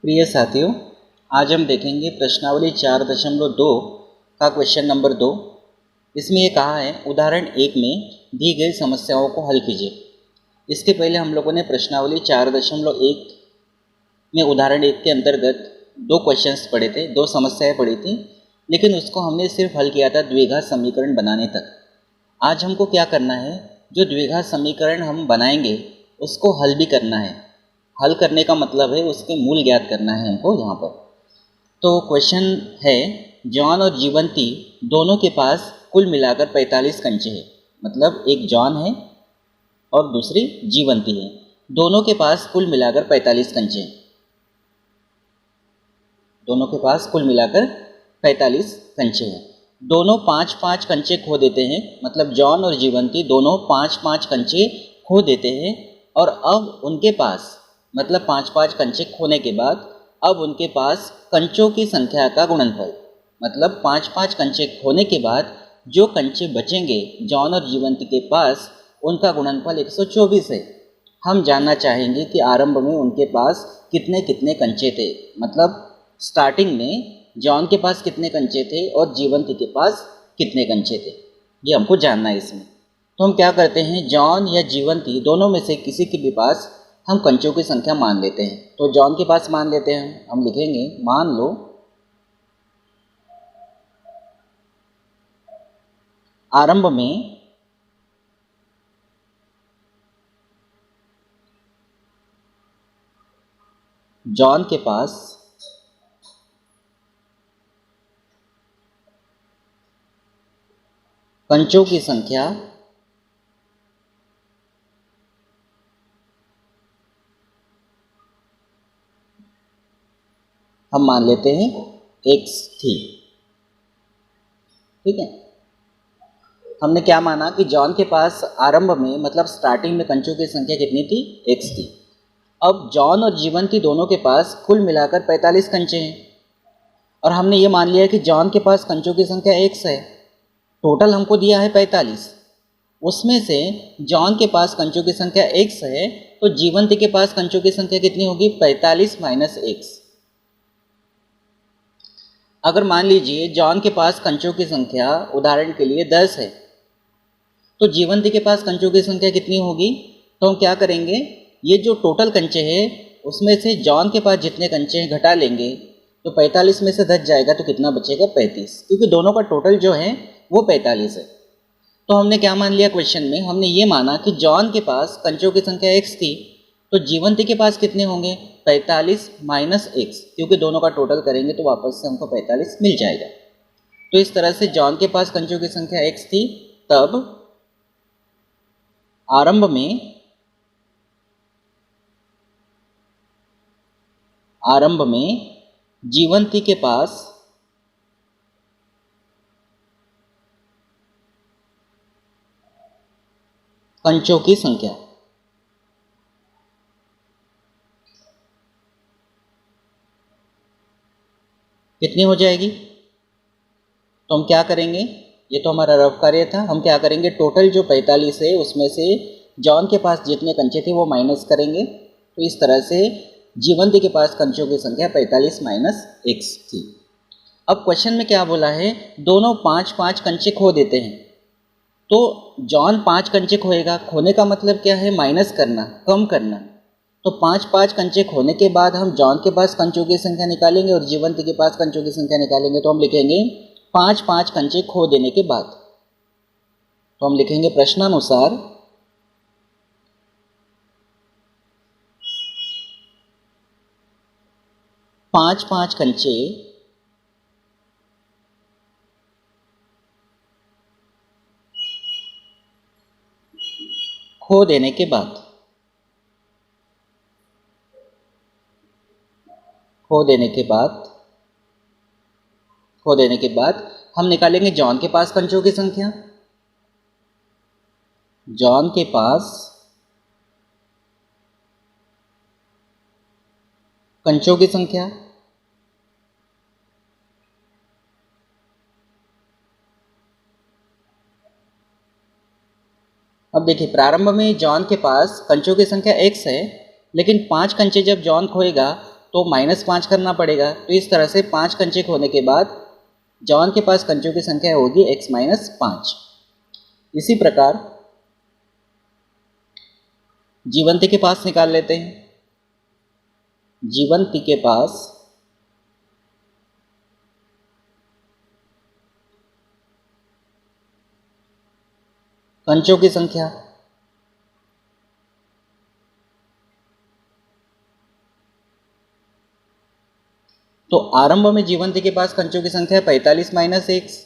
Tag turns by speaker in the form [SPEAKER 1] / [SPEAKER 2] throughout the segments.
[SPEAKER 1] प्रिय साथियों, आज हम देखेंगे प्रश्नावली 4.2 का क्वेश्चन नंबर 2। इसमें ये कहा है उदाहरण 1 में दी गई समस्याओं को हल कीजिए। इसके पहले हम लोगों ने प्रश्नावली 4.1 में उदाहरण 1 के अंतर्गत 2 क्वेश्चंस पढ़े थे, 2 समस्याएं पढ़ी थी, लेकिन उसको हमने सिर्फ हल किया था द्विघात समीकरण बनाने तक। आज हमको क्या करना है, जो द्विघात समीकरण हम बनाएंगे उसको हल भी करना है। हल करने का मतलब है उसके मूल ज्ञात करना है हमको यहाँ पर। तो क्वेश्चन है, जॉन और जीवंती दोनों के पास कुल मिलाकर 45 कंचे हैं। मतलब एक जॉन है और दूसरी जीवंती है, दोनों के पास कुल मिलाकर 45 कंचे हैं। दोनों के पास कुल मिलाकर 45 कंचे हैं। दोनों 5-5 कंचे खो देते हैं। मतलब जॉन और जीवंती दोनों 5-5 कंचे खो देते हैं और अब उनके पास, मतलब 5-5 कंचे खोने के बाद अब उनके पास कंचों की संख्या का गुणनफल, मतलब 5-5 कंचे खोने के बाद जो कंचे बचेंगे जॉन और जीवंती के पास, उनका गुणनफल 124 है। हम जानना चाहेंगे कि आरंभ में उनके पास कितने कितने कंचे थे। मतलब स्टार्टिंग में जॉन के पास कितने कंचे थे और जीवंती के पास कितने कंचे थे, ये हमको जानना है इसमें। तो हम क्या करते हैं, जॉन या जीवंती दोनों में से किसी के भी पास हम कंचों की संख्या मान लेते हैं। तो जॉन के पास मान लेते हैं, हम लिखेंगे मान लो आरंभ में जॉन के पास कंचों की संख्या हम मान लेते हैं x थी। ठीक है, हमने क्या माना कि जॉन के पास आरंभ में, मतलब स्टार्टिंग में कंचों की संख्या कितनी थी, x थी। अब जॉन और जीवंती दोनों के पास कुल मिलाकर 45 कंचे हैं और हमने ये मान लिया कि जॉन के पास कंचों की संख्या x है। टोटल हमको दिया है 45, उसमें से जॉन के पास कंचों की संख्या x है, तो जीवंती के पास कंचों की संख्या कितनी होगी, 45 माइनस x। अगर मान लीजिए जॉन के पास कंचों की संख्या उदाहरण के लिए 10 है, तो जीवंती के पास कंचों की संख्या कितनी होगी। तो हम क्या करेंगे, ये जो टोटल कंचे हैं उसमें से जॉन के पास जितने कंचे हैं घटा लेंगे, तो 45 में से 10 जाएगा तो कितना बचेगा, 35, क्योंकि दोनों का टोटल जो है वो 45 है। तो हमने क्या मान लिया क्वेश्चन में, हमने ये माना कि जॉन के पास कंचों की संख्या x थी, तो जीवंती के पास कितने होंगे, 45 माइनस x, क्योंकि दोनों का टोटल करेंगे तो वापस से हमको 45 मिल जाएगा। तो इस तरह से जॉन के पास कंचों की संख्या x थी, तब आरंभ में जीवंती के पास कंचों की संख्या कितनी हो जाएगी। तो हम क्या करेंगे, ये तो हमारा रफ कार्य था, हम क्या करेंगे, टोटल जो 45 है उसमें से जॉन के पास जितने कंचे थे वो माइनस करेंगे। तो इस तरह से जीवंती के पास कंचों की संख्या 45 माइनस x थी। अब क्वेश्चन में क्या बोला है, दोनों 5-5 कंचे खो देते हैं। तो जॉन 5 कंचे खोएगा, खोने का मतलब क्या है, माइनस करना, कम करना। तो 5-5 कंचे खोने के बाद हम जॉन के पास कंचों की संख्या निकालेंगे और जीवंती के पास कंचों की संख्या निकालेंगे। तो हम लिखेंगे 5-5 कंचे खो देने के बाद। तो हम लिखेंगे प्रश्नानुसार पाँच कंचे खो देने के बाद, खो देने के बाद हम निकालेंगे जॉन के पास कंचों की संख्या। जॉन के पास कंचों की संख्या, अब देखिए प्रारंभ में जॉन के पास कंचों की संख्या x है, लेकिन 5 कंचे जब जॉन खोएगा तो -5 करना पड़ेगा। तो इस तरह से 5 कंचे खोने के बाद जॉन के पास कंचों की संख्या होगी x-5। इसी प्रकार जीवंती के पास निकाल लेते हैं। जीवंती के पास कंचों की संख्या तो आरंभ में जीवंती के पास कंचों की संख्या 45 - x,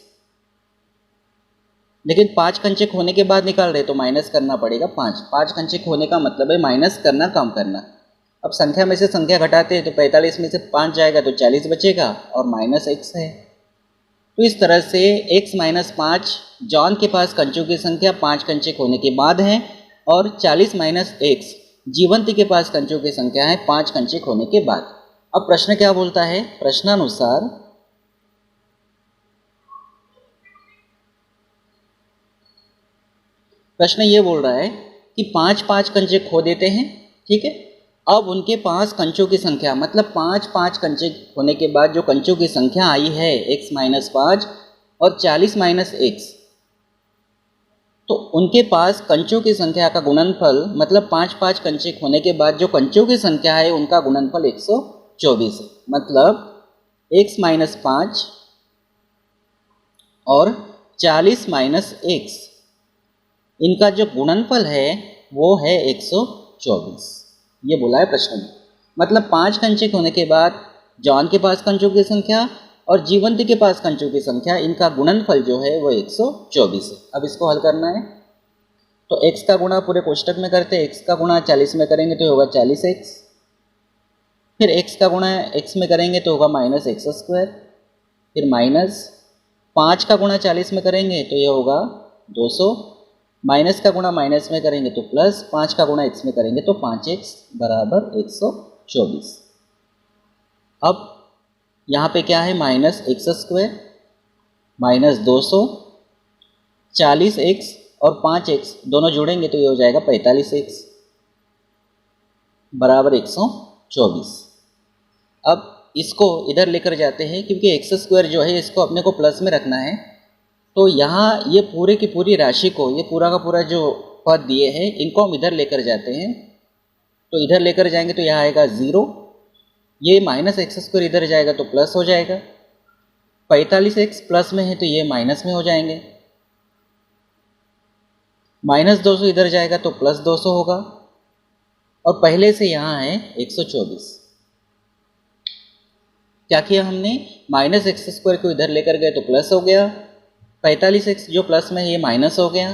[SPEAKER 1] लेकिन 5 कंचे खोने के बाद निकाल रहे तो माइनस करना पड़ेगा 5 कंचे खोने का मतलब है माइनस करना, कम करना। अब संख्या में से संख्या घटाते हैं तो 45 में से 5 जाएगा तो 40 बचेगा और -x है। तो इस तरह से x-5 जॉन के पास कंचों की संख्या 5 कंचे खोने के बाद है और 40 - x जीवंती के पास कंचों की संख्या है 5 कंचे खोने के बाद। अब प्रश्न क्या बोलता है? प्रश्नानुसार प्रश्न ये बोल रहा है कि 5 कंचे खो देते हैं, ठीक है। अब उनके पास कंचों की संख्या मतलब 5 कंचे खोने के बाद जो कंचों की संख्या आई है x-5 और 40 - x, तो उनके पास कंचों की संख्या का गुणनफल मतलब 5 कंचे खोने के बाद जो कंचों की संख्या है उनका गुणनफल 124 है। मतलब x-5 और 40 - x इनका जो गुणनफल है वो है 124। ये बोला है प्रश्न में। मतलब 5 कंचे खोने के बाद जॉन के पास कंचों की संख्या और जीवंती के पास कंचों की संख्या, इनका गुणनफल जो है वो 124 है। अब इसको हल करना है तो x का गुणा पूरे कोष्टक में करते हैं। x का गुणा 40 में करेंगे तो होगा 40x, फिर x का गुणा x में करेंगे तो होगा -x², फिर -5 का गुणा 40 में करेंगे तो ये होगा 200, माइनस का गुणा माइनस में करेंगे तो प्लस, 5 का गुणा x में करेंगे तो 5x बराबर 124। अब यहाँ पे क्या है? -x² -200, 40x और 5x दोनों जोड़ेंगे तो ये हो जाएगा 45x बराबर 124। अब इसको इधर लेकर जाते हैं क्योंकि x² जो है इसको अपने को प्लस में रखना है। तो यहाँ ये पूरे की पूरी राशि को, ये पूरा का पूरा जो पद दिए हैं इनको हम इधर लेकर जाते हैं। तो इधर लेकर जाएंगे तो यहाँ आएगा 0, ये -x² इधर जाएगा तो प्लस हो जाएगा, 45x प्लस में है तो ये माइनस में हो जाएंगे, -200 इधर जाएगा तो +200 होगा और पहले से यहाँ है 124। क्या किया हमने? -x² को इधर लेकर गए तो प्लस हो गया, 45x जो प्लस में है ये माइनस हो गया,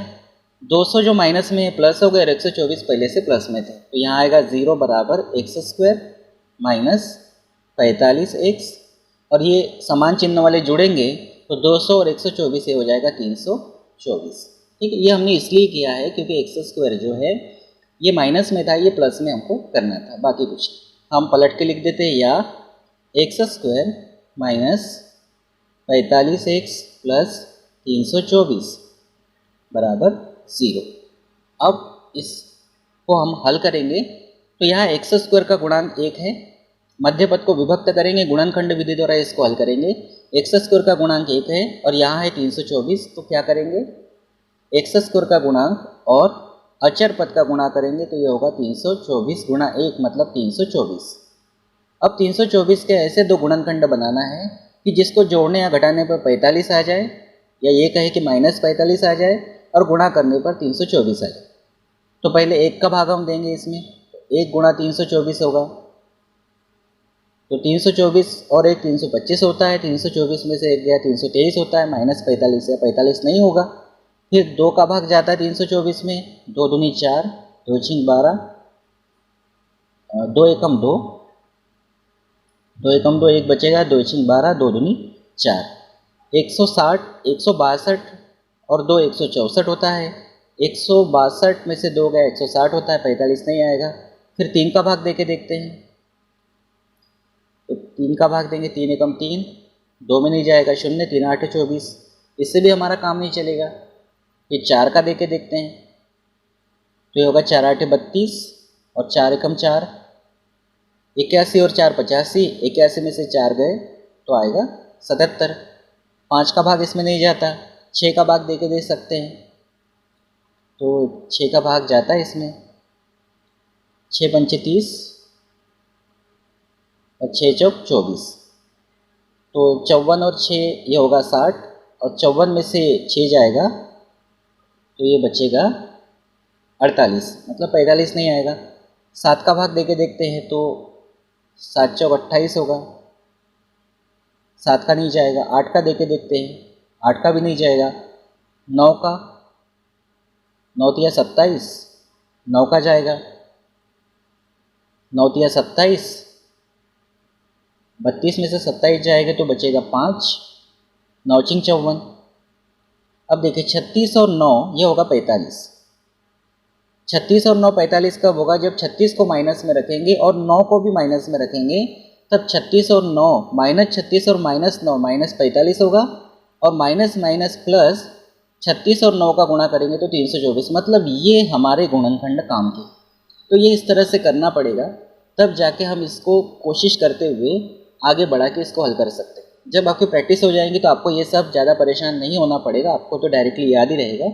[SPEAKER 1] 200 जो माइनस में है प्लस हो गया और 124 पहले से प्लस में थे। तो यहाँ आएगा 0 बराबर x² माइनस 45x और ये समान चिन्ह वाले जुड़ेंगे तो 200 और 124 ये हो जाएगा 324। ठीक है, ये हमने इसलिए किया है क्योंकि x² जो है ये माइनस में था, ये प्लस में हमको करना था, बाकी कुछ हम पलट के लिख देते हैं। या x² माइनस 45x प्लस 324 बराबर 0। अब इसको हम हल करेंगे तो यहाँ x² का गुणांक 1 है, मध्य पद को विभक्त करेंगे, गुणनखंड विधि द्वारा इसको हल करेंगे। x² का गुणांक 1 है और यहाँ है 324, तो क्या करेंगे? x² का गुणांक और अचर पद का गुणा करेंगे तो ये होगा 324 गुणा 1 मतलब 324। अब 324 के ऐसे दो गुणनखंड बनाना है कि जिसको जोड़ने या घटाने पर 45 आ जाए, या ये कहे कि -45 आ जाए और गुणा करने पर 324 आ जाए। तो पहले 1 का भाग हम देंगे इसमें, 1 गुणा 324 होगा, तो 324 और 1 325 होता है, 324 में से 1 गया 323 होता है, -45 या 45 नहीं होगा। फिर 2 का भाग जाता है 324 में, 2 दूनी 4, 2 छिंग 12, 2 एकम 2, 2 एकम 2, 1 बचेगा, 2 छिंग 12, 2 दूनी 4, 160, 162 और 2 164 होता है। 162 में से 2 गया 160 होता है, 45 नहीं आएगा। फिर 3 का भाग देके देखते हैं, तो 3 का भाग देंगे, 3 एकम 3, 2 में नहीं जाएगा 0, 3 8 24, इससे भी हमारा काम नहीं चलेगा। फिर 4 का देके देखते हैं, तो ये होगा 4 8 32 और 4 एकम 4, 81 और 4 85, 81 में से 4 गए तो आएगा 77। 5 का भाग इसमें नहीं जाता, 6 का भाग दे के दे सकते हैं, तो 6 का भाग जाता है इसमें। 6 पंचे 30 और 6 चौक 24, तो 54 और 6 ये होगा 60, और 54 में से 6 जाएगा तो ये बचेगा 48, मतलब 45 नहीं आएगा। 7 का भाग देके देखते हैं तो 7 चौक 28 होगा, 7 का नहीं जाएगा। 8 का देके देखते हैं, 8 का भी नहीं जाएगा। 9 का, 9 तिया 27, 9 का जाएगा। 9 तिया 27, 32 में से 27 जाएगा तो बचेगा 5, 9 चिंग 54। अब देखिए 36 और 9 ये होगा 45। 36 और 9 45 कब होगा? जब 36 को माइनस में रखेंगे और 9 को भी माइनस में रखेंगे, तब 36 और 9 माइनस 36 और माइनस 9 माइनस 45 होगा, और माइनस माइनस प्लस 36 और 9 का गुणा करेंगे तो 324। मतलब ये हमारे गुणनखंड काम के, तो ये इस तरह से करना पड़ेगा, तब जाके हम इसको कोशिश करते हुए आगे बढ़ा के इसको हल कर सकते हैं। जब आपकी प्रैक्टिस हो जाएगी तो आपको ये सब ज़्यादा परेशान नहीं होना पड़ेगा, आपको तो डायरेक्टली याद ही रहेगा।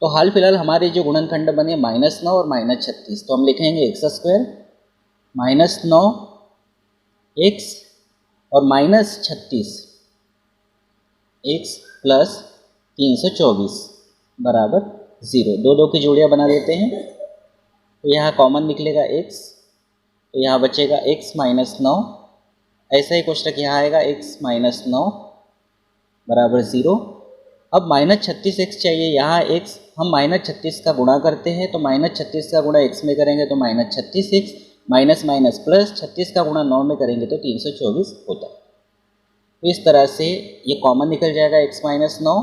[SPEAKER 1] तो हाल फिलहाल हमारे जो गुणनखंड बने -9 और -36, तो हम लिखेंगे x² -9 x और -36 x प्लस 324 बराबर 0। दो दो की जोड़ियाँ बना देते हैं, तो यहाँ कॉमन निकलेगा x, तो यहाँ बचेगा x -9। ऐसा ही कोष्टक यहाँ आएगा x -9 बराबर 0। अब -36x चाहिए, यहाँ x हम -36 का गुणा करते हैं, तो -36 का गुणा x में करेंगे तो -36x, माइनस माइनस प्लस 36 का गुणा 9 में करेंगे तो 324 होता है। तो इस तरह से ये कॉमन निकल जाएगा x -9,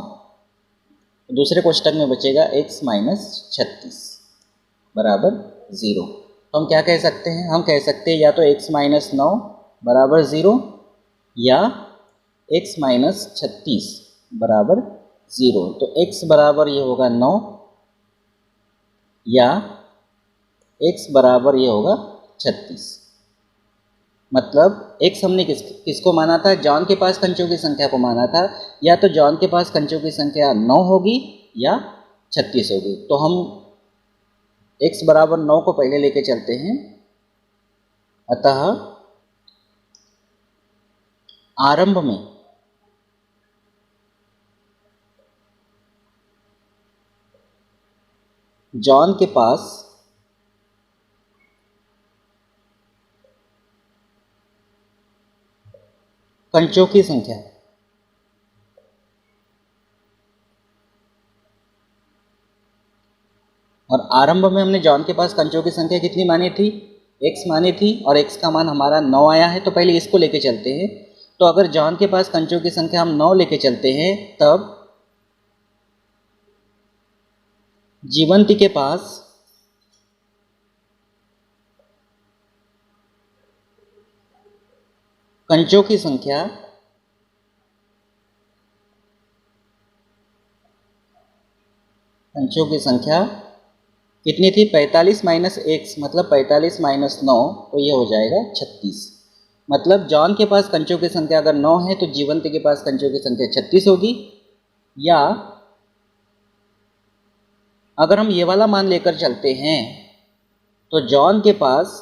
[SPEAKER 1] दूसरे कोष्टक में बचेगा x -36 बराबर 0। तो हम क्या कह सकते हैं? हम कह सकते हैं या तो x -9 बराबर 0 या x -36 बराबर 0। तो x बराबर ये होगा 9 या x बराबर ये होगा 36। मतलब x हमने किसको माना था? जॉन के पास कंचों की संख्या को माना था। या तो जॉन के पास कंचों की संख्या 9 होगी या 36 होगी। तो हम x बराबर 9 को पहले लेके चलते हैं। अतः आरंभ में जॉन के पास कंचों की संख्या और आरंभ में हमने जॉन के पास कंचों की संख्या कितनी मानी थी? x मानी थी, और x का मान हमारा 9 आया है। तो पहले इसको लेके चलते हैं। तो अगर जॉन के पास कंचों की संख्या हम 9 लेके चलते हैं, तब जीवंती के पास कंचों की संख्या कितनी थी? 45 माइनस x, मतलब 45 माइनस 9, तो ये हो जाएगा 36। मतलब जॉन के पास कंचों की संख्या अगर 9 है तो जीवंती के पास कंचों की संख्या 36 होगी। या अगर हम ये वाला मान लेकर चलते हैं तो जॉन के पास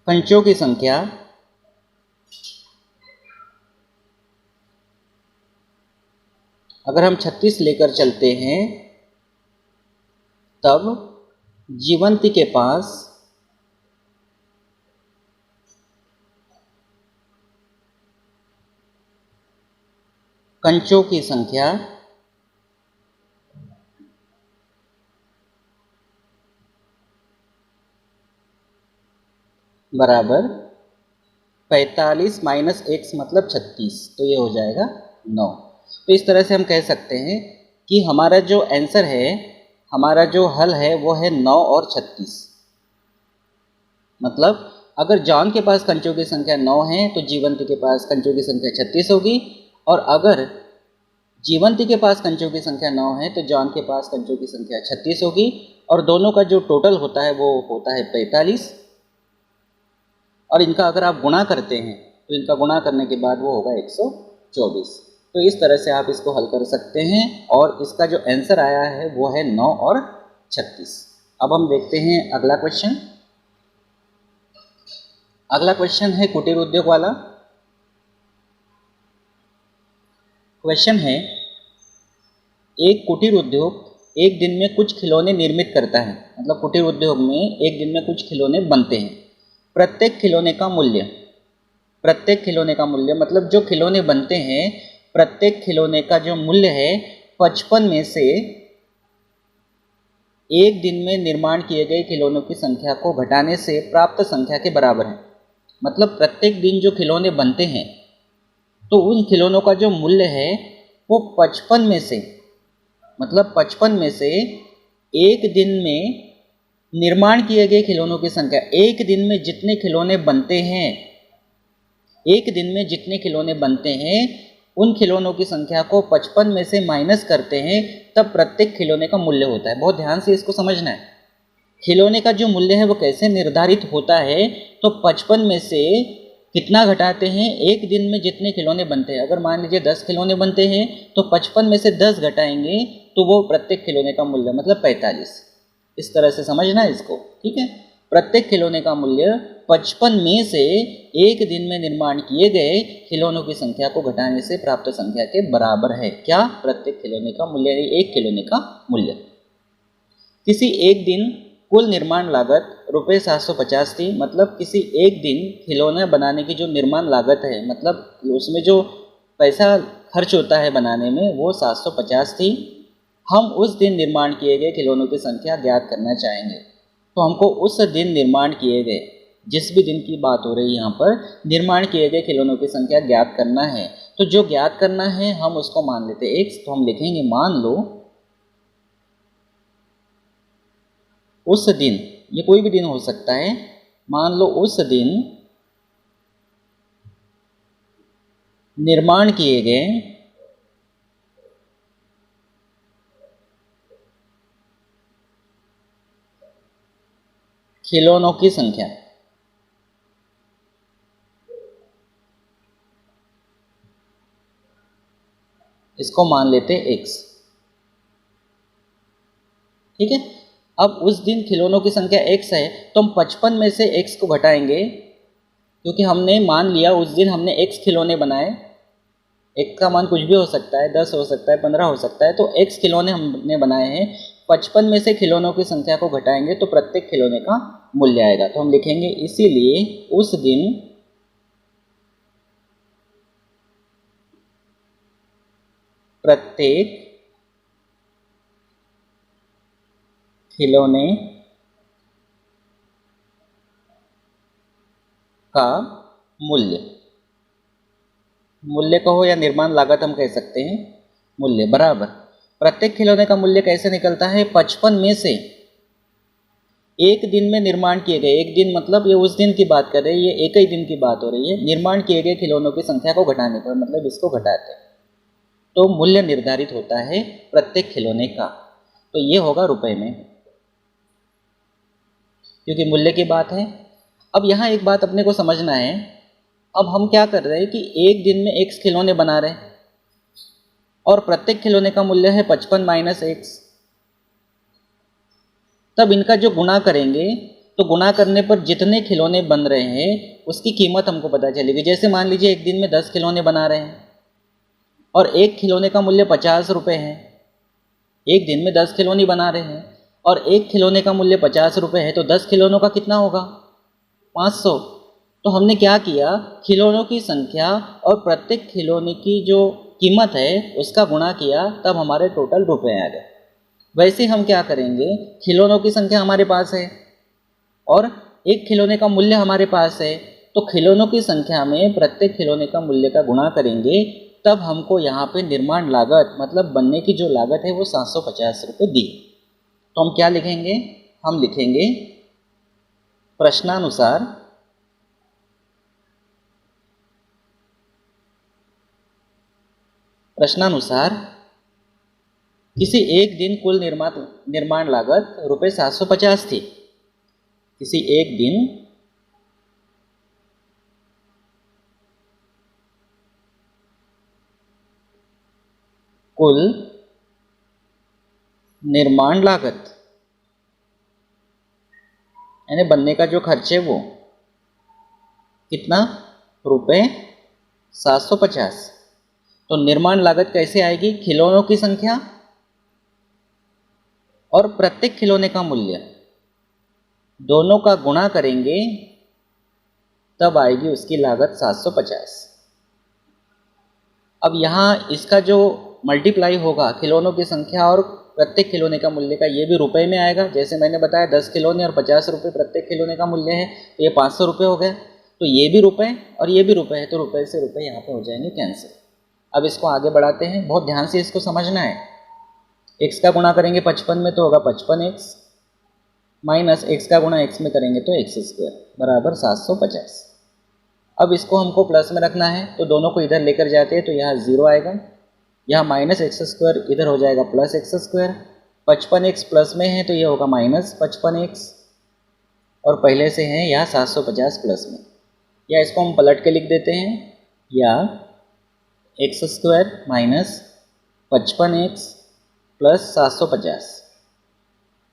[SPEAKER 1] कंचों की संख्या अगर हम 36 लेकर चलते हैं, तब जीवंती के पास कंचों की संख्या बराबर 45 माइनस x मतलब 36, तो ये हो जाएगा 9। तो इस तरह से हम कह सकते हैं कि हमारा जो आंसर है, हमारा जो हल है वो है 9 और 36। मतलब अगर जॉन के पास कंचों की संख्या 9 है तो जीवंती के पास कंचों की संख्या 36 होगी, और अगर जीवंती के पास कंचों की संख्या 9 है तो जॉन के पास कंचों की संख्या 36 होगी और दोनों का जो टोटल होता है वो होता है 45। और इनका अगर आप गुणा करते हैं तो इनका गुणा करने के बाद वो होगा 124। तो इस तरह से आप इसको हल कर सकते हैं और इसका जो आंसर आया है वो है 9 और 36। अब हम देखते हैं अगला क्वेश्चन। अगला क्वेश्चन है कुटीर उद्योग वाला। क्वेश्चन है, एक कुटीर उद्योग एक दिन में कुछ खिलौने निर्मित करता है। मतलब कुटीर उद्योग में एक दिन में कुछ खिलौने बनते हैं। प्रत्येक खिलौने का मूल्य मतलब जो खिलौने बनते हैं प्रत्येक खिलौने का जो मूल्य है 55 में से एक दिन में निर्माण किए गए खिलौनों की संख्या को घटाने से प्राप्त संख्या के बराबर है। मतलब प्रत्येक दिन जो खिलौने बनते हैं तो उन खिलौनों का जो मूल्य है वो 55 में से मतलब 55 में से एक दिन में निर्माण किए गए खिलौनों की संख्या, एक दिन में जितने खिलौने बनते हैं, एक दिन में जितने खिलौने बनते हैं उन खिलौनों की संख्या को 55 में से माइनस करते हैं तब प्रत्येक खिलौने का मूल्य होता है। बहुत ध्यान से इसको समझना है। खिलौने का जो मूल्य है वो कैसे निर्धारित होता है, तो 55 में से कितना घटाते हैं, एक दिन में जितने खिलौने बनते हैं। अगर मान लीजिए 10 खिलौने बनते हैं तो 55 में से 10 घटाएंगे तो वो प्रत्येक खिलौने का मूल्य मतलब 45। इस तरह से समझना है इसको, ठीक है। प्रत्येक खिलौने का मूल्य 55 में से एक दिन में निर्माण किए गए खिलौनों की संख्या को घटाने से प्राप्त संख्या के बराबर है। क्या? प्रत्येक खिलौने का मूल्य, एक खिलौने का मूल्य। किसी एक दिन कुल निर्माण लागत रुपये 750 थी। मतलब किसी एक दिन खिलौना बनाने की जो निर्माण लागत है, मतलब उसमें जो पैसा खर्च होता है बनाने में, वो 750 थी। हम उस दिन निर्माण किए गए खिलौनों की संख्या ज्ञात करना चाहेंगे। तो हमको उस दिन निर्माण किए गए, जिस भी दिन की बात हो रही है यहाँ पर, निर्माण किए गए खिलौनों की संख्या ज्ञात करना है। तो जो ज्ञात करना है हम उसको मान लेते हैं x। तो हम लिखेंगे मान लो उस दिन, ये कोई भी दिन हो सकता है, मान लो उस दिन निर्माण किए गए खिलौनों की संख्या। इसको मान लेते x, ठीक है। अब उस दिन खिलौनों की संख्या x है तो हम 55 में से x को घटाएंगे, क्योंकि हमने मान लिया उस दिन हमने x खिलौने बनाए। x का मान कुछ भी हो सकता है, 10 हो सकता है, 15 हो सकता है। तो x खिलौने हमने बनाए हैं। 55 में से खिलौनों की संख्या को घटाएंगे तो प्रत्येक खिलौने का मूल्य आएगा। तो हम लिखेंगे इसीलिए उस दिन प्रत्येक खिलौने का मूल्य, मूल्य कहो या निर्माण लागत हम कह सकते हैं, मूल्य बराबर प्रत्येक खिलौने का मूल्य कैसे निकलता है, 55 में से एक दिन में निर्माण किए गए, एक दिन मतलब ये उस दिन की बात कर रहे हैं, ये एक ही दिन की बात हो रही है, निर्माण किए गए खिलौनों की संख्या को घटाने पर, मतलब इसको घटाते हैं तो मूल्य निर्धारित होता है प्रत्येक खिलौने का। तो ये होगा रुपए में, क्योंकि मूल्य की बात है। अब यहाँ एक बात अपने को समझना है। अब हम क्या कर रहे हैं कि एक दिन में x खिलौने बना रहे हैं और प्रत्येक खिलौने का मूल्य है 55 माइनस x। तब इनका जो गुणा करेंगे तो गुणा करने पर जितने खिलौने बन रहे हैं उसकी कीमत हमको पता चलेगी। जैसे मान लीजिए एक दिन में 10 खिलौने बना रहे हैं और एक खिलौने का मूल्य 50 रुपये है। एक दिन में 10 खिलौने बना रहे हैं और एक खिलौने का मूल्य 50 रुपये है, तो 10 खिलौनों का कितना होगा, 500। तो हमने क्या किया, खिलौनों की संख्या और प्रत्येक खिलौने की जो कीमत है उसका गुणा किया, तब हमारे टोटल रुपए आ गए। वैसे हम क्या करेंगे, खिलौनों की संख्या हमारे पास है और एक खिलौने का मूल्य हमारे पास है, तो खिलौनों की संख्या में प्रत्येक खिलौने का मूल्य का गुणा करेंगे, तब हमको यहाँ पे निर्माण लागत मतलब बनने की जो लागत है वो 750 रुपये दी। तो हम क्या लिखेंगे, हम लिखेंगे प्रश्नानुसार किसी एक दिन कुल निर्माण लागत रुपये 750 थी। किसी एक दिन कुल निर्माण लागत यानी बनने का जो खर्च है वो कितना, रुपये 750। तो निर्माण लागत कैसे आएगी, खिलौनों की संख्या और प्रत्येक खिलौने का मूल्य दोनों का गुणा करेंगे तब आएगी उसकी लागत 750। अब यहाँ इसका जो मल्टीप्लाई होगा खिलौनों की संख्या और प्रत्येक खिलौने का मूल्य का, ये भी रुपए में आएगा। जैसे मैंने बताया 10 खिलौने और 50 रुपये प्रत्येक खिलौने का मूल्य है, तो ये 500 रुपये हो गए। तो ये भी रुपए और ये भी रुपए है, तो रुपए से रुपए यहाँ पे हो जाएंगे कैंसिल। अब इसको आगे बढ़ाते हैं, बहुत ध्यान से इसको समझना है। x का गुणा करेंगे 55 में तो होगा 55x, माइनस x का गुणा x में करेंगे तो x² बराबर 750। अब इसको हमको प्लस में रखना है, तो दोनों को इधर लेकर जाते हैं तो यहाँ 0 आएगा, यहाँ -x² इधर हो जाएगा +x²। 55x प्लस में है तो ये होगा -55x, और पहले से है यहाँ 750 प्लस में, या इसको हम पलट के लिख देते हैं, या x² माइनस 55x प्लस 750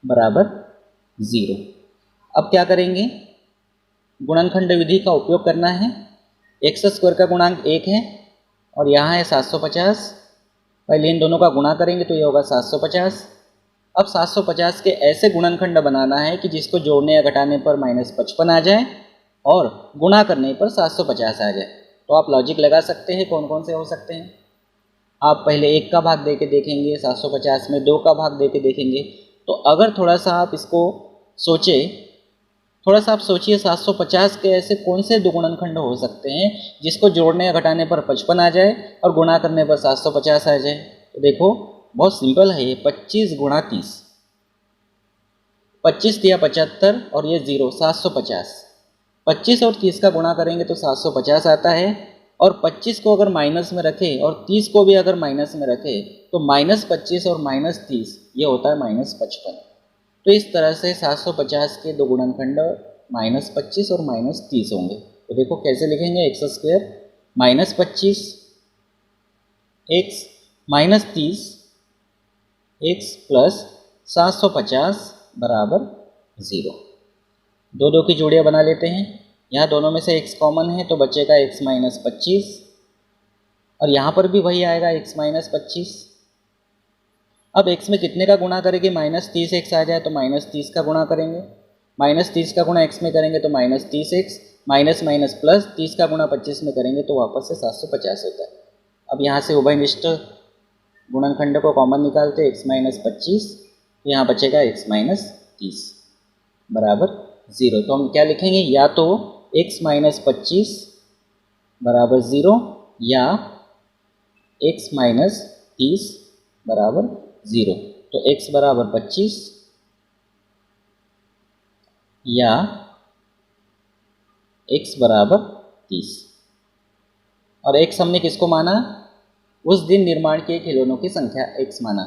[SPEAKER 1] बराबर 0। अब क्या करेंगे, गुणनखंड विधि का उपयोग करना है। x² का गुणांक 1 है और यहाँ है 750, पहले इन दोनों का गुणा करेंगे तो ये होगा 750। अब 750 के ऐसे गुणनखंड बनाना है कि जिसको जोड़ने या घटाने पर -55 आ जाए और गुणा करने पर 750 आ जाए। तो आप लॉजिक लगा सकते हैं कौन कौन से हो सकते हैं। आप पहले 1 का भाग दे के देखेंगे, 750 में 2 का भाग दे के देखेंगे। तो अगर थोड़ा सा आप इसको सोचिए 750 के ऐसे कौन से दो गुणनखंड हो सकते हैं जिसको जोड़ने या घटाने पर 55 आ जाए और गुणा करने पर 750 आ जाए। तो देखो बहुत सिंपल है ये, 25 गुणा 30, 25 दिया 75 और ये 0 750। 25 और 30 का गुणा करेंगे तो 750 आता है, और 25 को अगर माइनस में रखें और 30 को भी अगर माइनस में रखें तो -25 और -30 ये होता है -55। तो इस तरह से 750 के दो गुणनखंड -25 और -30 होंगे। तो देखो कैसे लिखेंगे, x² -25 x -30 x प्लस 750 बराबर 0। दो की जोड़ियाँ बना लेते हैं। यहाँ दोनों में से x कॉमन है तो बचेगा x -25, और यहाँ पर भी वही आएगा x -25। अब x में कितने का गुणा करेंगे, -30x आ जाए तो -30 का गुणा करेंगे, -30 का गुणा x में करेंगे तो -30x, माइनस माइनस प्लस 30 का गुणा 25 में करेंगे तो वापस से 750 होता है। अब यहाँ से उभयनिष्ठ गुणनखंड को कॉमन निकालते x -25, तो यहाँ बचेगा x -30 बराबर 0। तो हम क्या लिखेंगे, या तो x -25 बराबर 0 या x -30 बराबर 0। तो x बराबर 25 या x बराबर 30। और x हमने किसको माना, उस दिन निर्माण किए खिलौनों की संख्या x माना।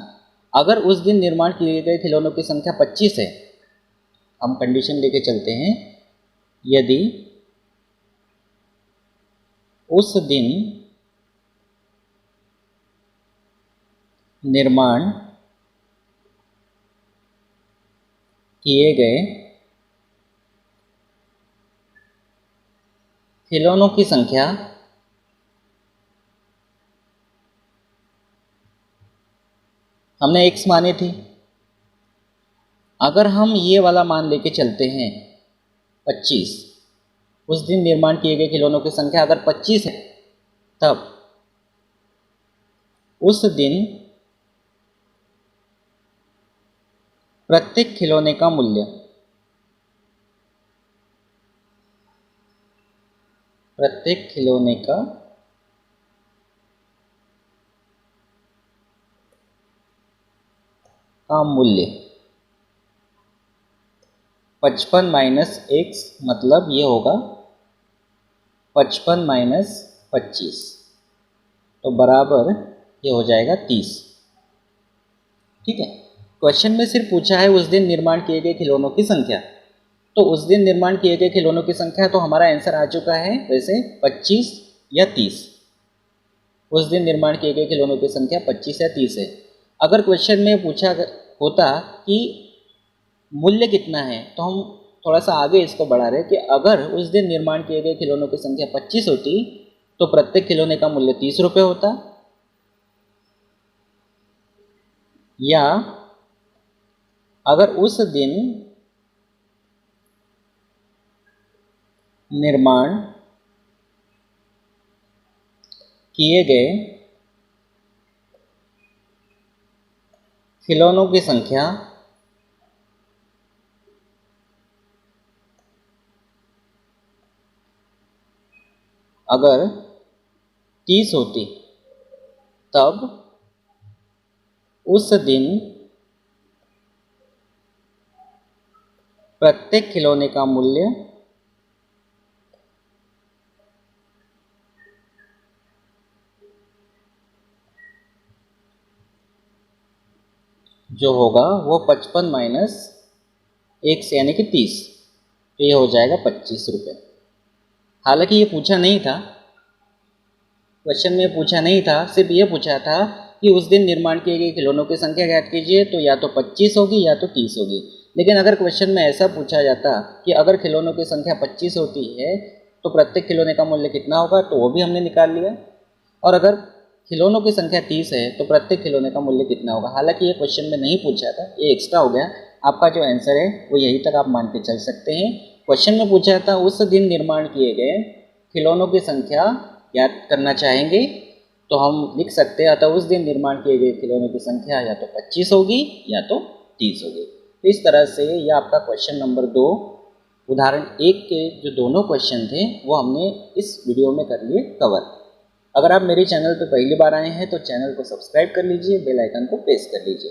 [SPEAKER 1] अगर उस दिन निर्माण किए गए खिलौनों की संख्या 25 है, हम कंडीशन लेके चलते हैं, यदि उस दिन निर्माण किए गए खिलौनों की संख्या हमने x मानी थी, अगर हम ये वाला मान लेके चलते हैं 25, उस दिन निर्माण किए गए खिलौनों की संख्या अगर 25 है, तब उस दिन प्रत्येक खिलौने का मूल्य मूल्य 55 माइनस x, मतलब ये होगा 55 माइनस 25, तो बराबर ये हो जाएगा 30। ठीक है। क्वेश्चन में सिर्फ पूछा है उस दिन निर्माण किए गए खिलौनों की संख्या, तो उस दिन निर्माण किए गए खिलौनों की संख्या, तो हमारा आंसर आ चुका है वैसे 25 या 30। उस दिन निर्माण किए गए खिलौनों की संख्या 25 या 30 है। अगर क्वेश्चन में पूछा होता कि मूल्य कितना है, तो हम थोड़ा सा आगे इसको बढ़ा रहे कि अगर उस दिन निर्माण किए गए खिलौनों की संख्या 25 होती तो प्रत्येक खिलौने का मूल्य 30 रुपये होता, या अगर उस दिन निर्माण किए गए खिलौनों की संख्या अगर 30 होती तब उस दिन प्रत्येक खिलौने का मूल्य जो होगा वो 55 माइनस 1 से यानी कि 30, तो ये हो जाएगा 25 रुपये। हालांकि ये पूछा नहीं था, क्वेश्चन में पूछा नहीं था, सिर्फ ये पूछा था कि उस दिन निर्माण किए गए खिलौनों की संख्या ज्ञात कीजिए, तो या तो 25 होगी या तो 30 होगी। लेकिन अगर क्वेश्चन में ऐसा पूछा जाता कि अगर खिलौनों की संख्या 25 होती है तो प्रत्येक खिलौने का मूल्य कितना होगा, तो वो भी हमने निकाल लिया। और अगर खिलौनों की संख्या 30 है तो प्रत्येक खिलौने का मूल्य कितना होगा। हालांकि ये क्वेश्चन में नहीं पूछा था, ये एक्स्ट्रा हो गया। आपका जो आंसर है वो यहीं तक आप मान के चल सकते हैं। क्वेश्चन में पूछा था उस दिन निर्माण किए गए खिलौनों की संख्या ज्ञात करना चाहेंगे, तो हम लिख सकते हैं अतः उस दिन निर्माण किए गए खिलौनों की संख्या या तो 25 होगी या तो 30 होगी। तो इस तरह से ये आपका क्वेश्चन नंबर 2 उदाहरण 1 के जो दोनों क्वेश्चन थे वो हमने इस वीडियो में कर लिए कवर। अगर आप मेरे चैनल पर पहली बार आए हैं तो चैनल को सब्सक्राइब कर लीजिए, बेल आइकन को प्रेस कर लीजिए।